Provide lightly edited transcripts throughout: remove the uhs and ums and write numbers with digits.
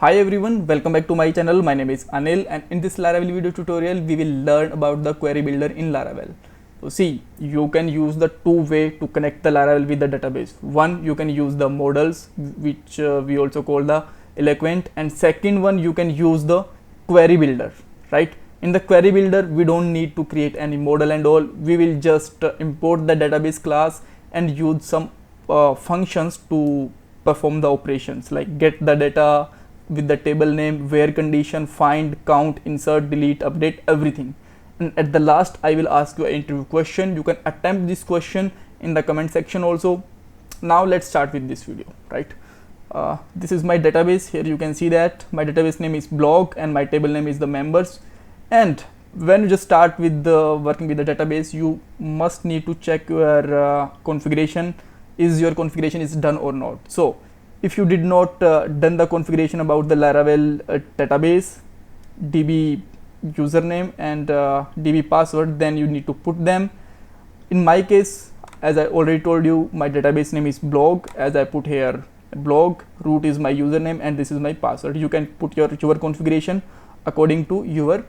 Hi everyone, welcome back to my channel. My name is Anil and in this Laravel video tutorial we will learn about the query builder in Laravel. So see, you can use the two way to connect the Laravel with the database. One, you can use the models which we also call the Eloquent, and second one you can use the query builder, right? In the query builder we don't need to create any model and all. We will just import the database class and use some functions to perform the operations like get the data with the table name, where condition, find, count, insert, delete, update, everything. And at the last I will ask you an interview question. You can attempt this question in the comment section also. Now let's start with this video, right? This is my database. Here you can see that my database name is blog and my table name is the members. And when you just start with the working with the database, you must need to check your configuration. Is your configuration is done or not? So if you did not done the configuration about the Laravel database, DB username and DB password, then you need to put them. In my case, as I already told you, my database name is blog. As I put here blog, root is my username and this is my password. You can put your configuration according to your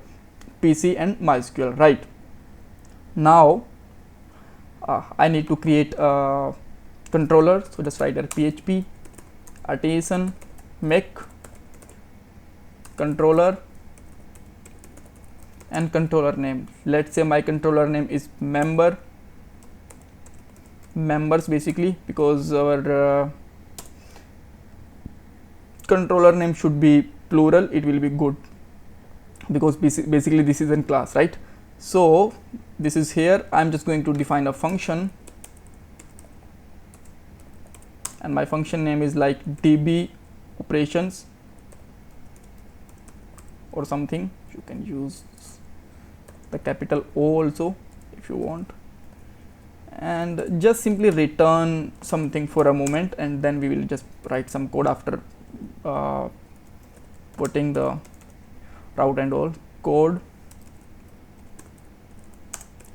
PC and MySQL, right? Now I need to create a controller, so just write here PHP artisan make controller and controller name. Let's say my controller name is members basically, because our controller name should be plural. It will be good because basically this is in class, right? So this is here. I'm just going to define a function and my function name is like db operations or something. You can use the capital O also if you want, and just simply return something for a moment, and then we will just write some code after putting the route and all. Code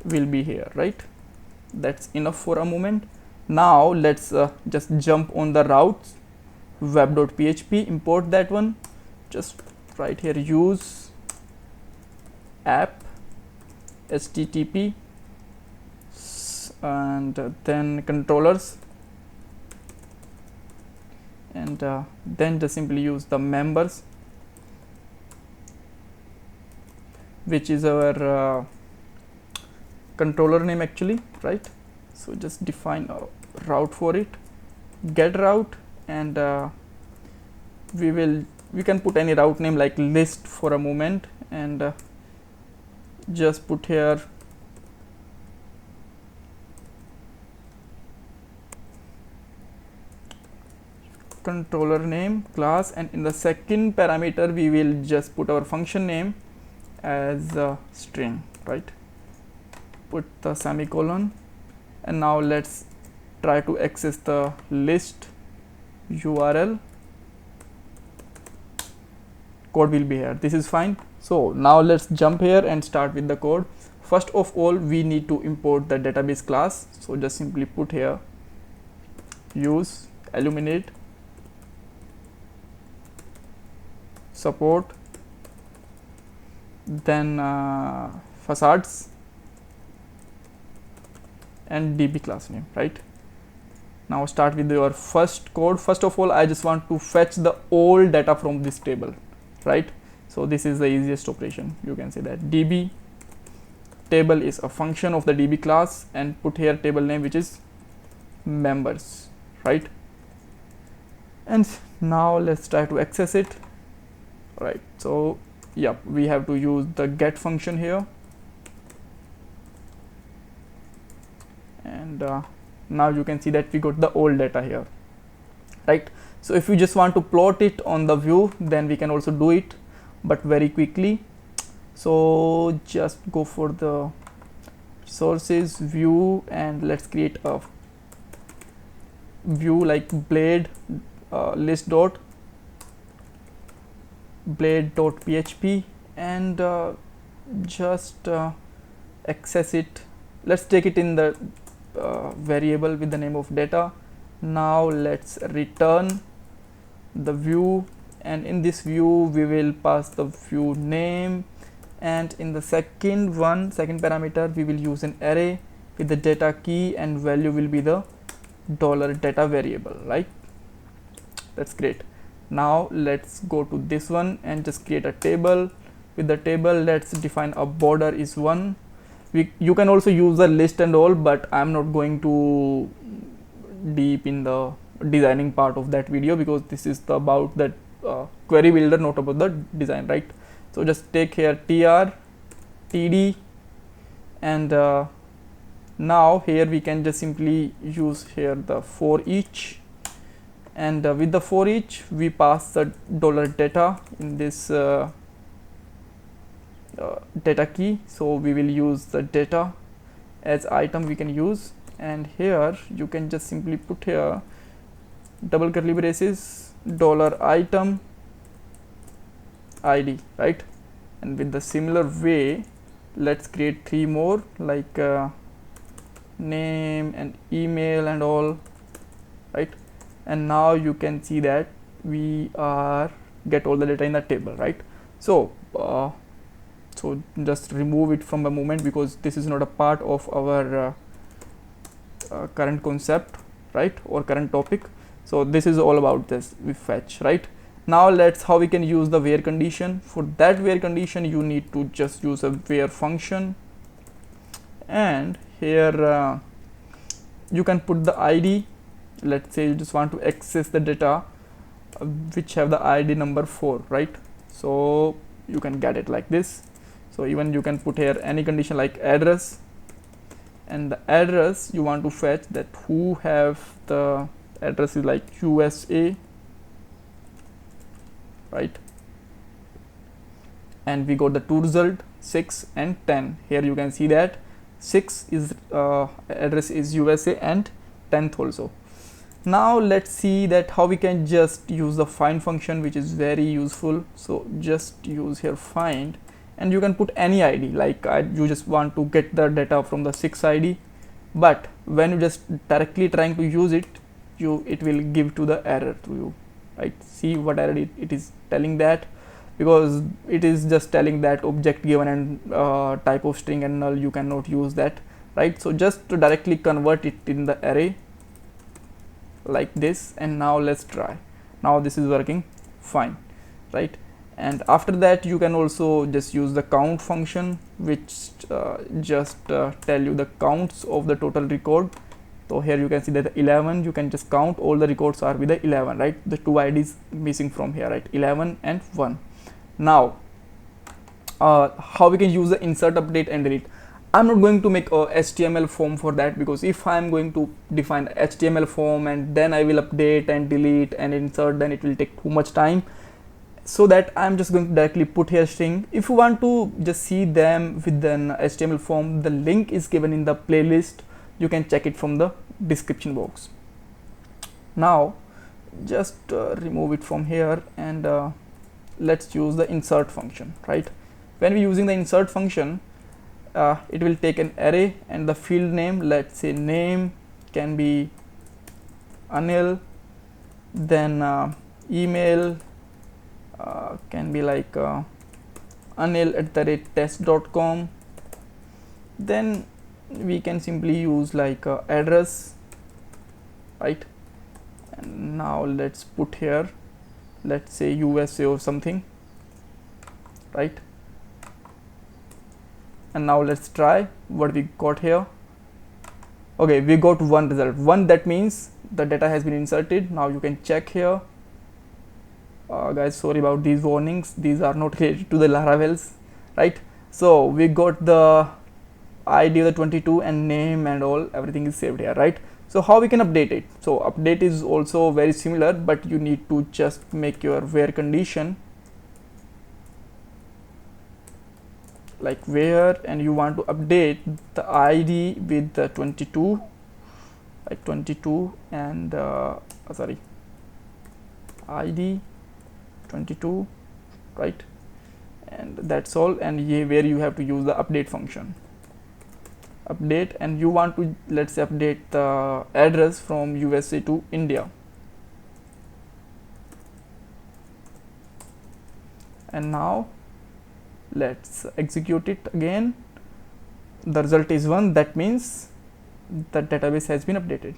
will be here, right? That's enough for a moment. Now let's just jump on the routes, web.php, import that one. Just right here use app http and then controllers, and then just simply use the members, which is our controller name actually, right? So just define a route for it, get route, and we can put any route name like list for a moment, and just put here controller name class, and in the second parameter we will just put our function name as a string, right? Put the semicolon, and now let's try to access the list URL. Code will be here. This is fine. So now let's jump here and start with the code. First of all, we need to import the database class. So just simply put here use illuminate support, then facades and db class name, right? Now start with your first code. First of all, I just want to fetch the old data from this table, right? So this is the easiest operation. You can say that db table is a function of the db class, and put here table name which is members, right? And now let's try to access it, right? So yeah, we have to use the get function here, and now you can see that we got the old data here, right? So if you just want to plot it on the view, then we can also do it, but very quickly. So just go for the sources view, and let's create a view like blade list dot blade.php, and just access it. Let's take it in the variable with the name of data. Now let's return the view and in this view we will pass the view name, and in the second parameter we will use an array with the data key, and value will be the $data variable, right? That's great. Now let's go to this one and just create a table. With the table, let's define a border is 1. You can also use a list and all, but I'm not going to deep in the designing part of that video, because this is about that query builder, not about the design, right? So just take here tr td, and now here we can just simply use here the for each, and with the for each we pass the $data in this data key. So we will use the data as item we can use, and here you can just simply put here double curly braces $item id, right? And with the similar way, let's create 3 more, like name and email and all, right? And now you can see that we are get all the data in the table, right? So so just remove it from the moment, because this is not a part of our current concept, right, or current topic. So this is all about this we fetch, right? Now let's how we can use the where condition. For that where condition, you need to just use a where function, and here you can put the id. Let's say you just want to access the data which have the id number 4, right? So you can get it like this. So even you can put here any condition like address, and the address you want to fetch that who have the address is like USA, right? And we got the two result 6 and 10. Here you can see that 6 is address is USA and 10th also. Now let's see that how we can just use the find function, which is very useful. So just use here find, and you can put any id, like you just want to get the data from the 6 id, but when you just directly trying to use it, it will give to the error to you, right? See what error it is telling that, because it is just telling that object given and type of string and null, you cannot use that, right? So just to directly convert it in the array like this, and now let's try. Now this is working fine, right? And after that you can also just use the count function, which just tell you the counts of the total record. So here you can see that 11, you can just count all the records are with the 11, right? The two IDs missing from here, right? 11 and 1. Now how we can use the insert, update and delete. I'm not going to make a HTML form for that, because if I'm going to define HTML form and then I will update and delete and insert, then it will take too much time. So that I'm just going to directly put here string. If you want to just see them with an HTML form, the link is given in the playlist. You can check it from the description box. Now just remove it from here, and let's use the insert function, right? When we're using the insert function, it will take an array and the field name, let's say name can be Anil, then email can be like anil@test.com. then we can simply use like address, right? And now let's put here, let's say USA or something, right? And now let's try what we got here. Okay, we got one result, one, that means the data has been inserted. Now you can check here. Guys, sorry about these warnings, these are not related to the Laravels, right? So we got the ID of the 22 and name and all, everything is saved here, right? So how we can update it? So update is also very similar, but you need to just make your where condition like where, and you want to update the ID with the 22, like 22 and sorry, ID 22, right? And that's all. And here where you have to use the update function, update, and you want to, let's say, update the address from USA to India. and now let's execute it again. The result is 1. That means the database has been updated.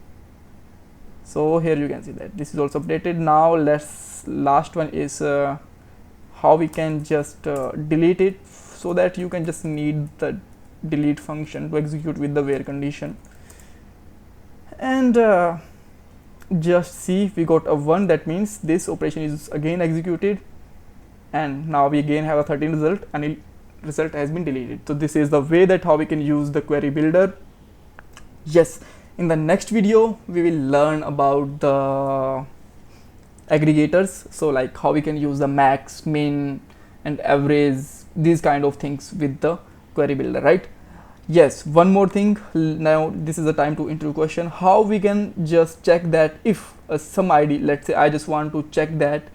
So here you can see that this is also updated. Now last one is how we can just delete it, so that you can just need the delete function to execute with the where condition, and just see if we got a 1. That means this operation is again executed, and now we again have a 13 result, and result has been deleted. So this is the way that how we can use the query builder. Yes, in the next video we will learn about the aggregators, so like how we can use the max, min and average, these kind of things with the query builder, right? Yes, one more thing. Now this is the time to enter question, how we can just check that if some ID, let's say I just want to check that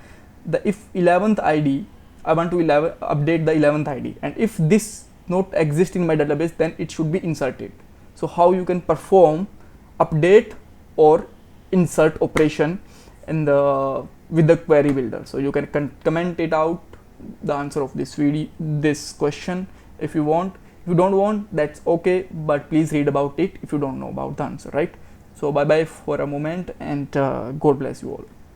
the if 11th ID, I want to update the 11th ID, and if this not exists in my database, then it should be inserted. So how you can perform update or insert operation in the with the query builder. So you can comment it out the answer of this video, this question, if you want. If you don't want, that's okay, but please read about it if you don't know about the answer, right? So bye bye for a moment, and God bless you all.